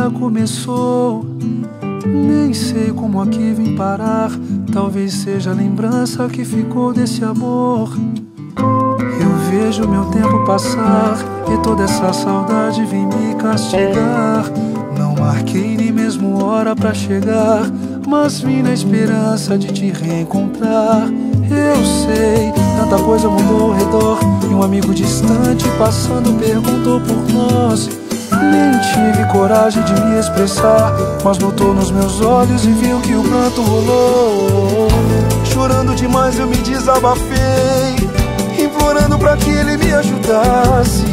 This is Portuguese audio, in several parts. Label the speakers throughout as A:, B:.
A: dia começou. Nem sei como aqui vim parar. Talvez seja a lembrança que ficou desse amor. Eu vejo meu tempo passar e toda essa saudade vem me castigar. Não marquei nem mesmo hora pra chegar, mas vim na esperança de te reencontrar. Eu sei, tanta coisa mudou ao redor, e um amigo distante passando perguntou por nós. Nem tive coragem de me expressar, mas notou nos meus olhos e viu que o pranto rolou. Chorando demais eu me desabafei, implorando pra que ele me ajudasse.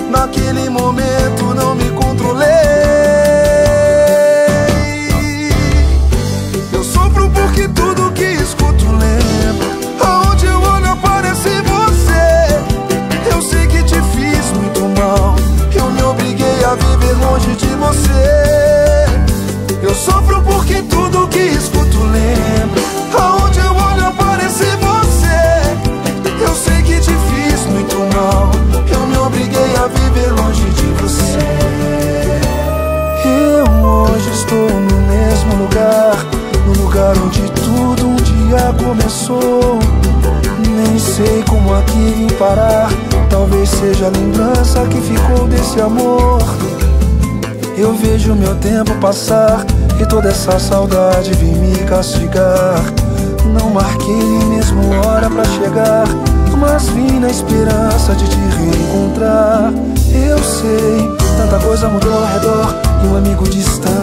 A: Naquele momento não me controlei. Eu sofro porque tudo que escuto lembra. Aonde eu olho aparece você. Eu sei que te fiz muito mal, eu me obriguei a viver longe de você. Eu sofro porque tudo que escuto lembra. Aonde eu olho aparece você. Eu sei que te fiz muito mal, eu me obriguei a viver longe de você. Eu hoje estou no mesmo lugar, no lugar onde tudo um dia começou. Nem sei como aqui vim parar. Talvez seja a lembrança que ficou desse amor. Eu vejo meu tempo passar e toda essa saudade vem me castigar. Não marquei nem mesmo hora pra chegar, mas vim na esperança de te reencontrar. Eu sei, tanta coisa mudou ao redor, e um amigo distante.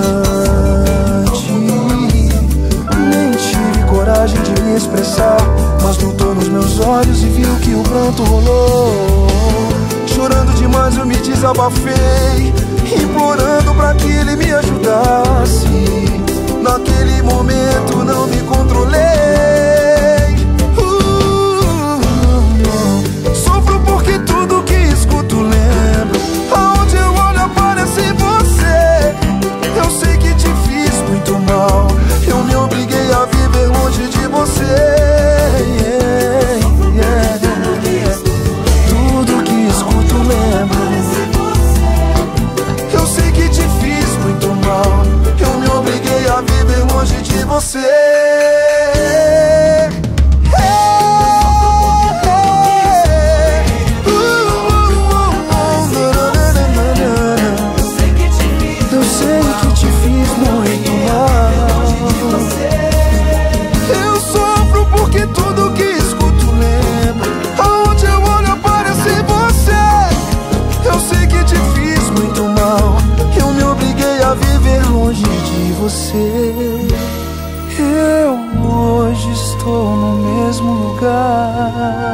A: Nem tive coragem de me expressar, mas notou nos meus olhos e viu que o pranto rolou. Chorando demais eu me desabafei, implorando pra que ele me ajudasse. Naquele momento não me controlei. Sofro porque tudo que escuto lembra. Aonde eu olho aparece você. Eu sei que te fiz muito mal, eu me obriguei a viver longe de você. Tudo que escuto lembra. Eu sei que te fiz muito mal, eu me obriguei a viver longe de você. Eu sei que te fiz muito mal. Eu sofro porque tudo que escuto lembra. Aonde eu olho aparece você. Eu sei que te fiz muito mal, eu me obriguei a viver longe de você. Eu hoje estou no mesmo lugar.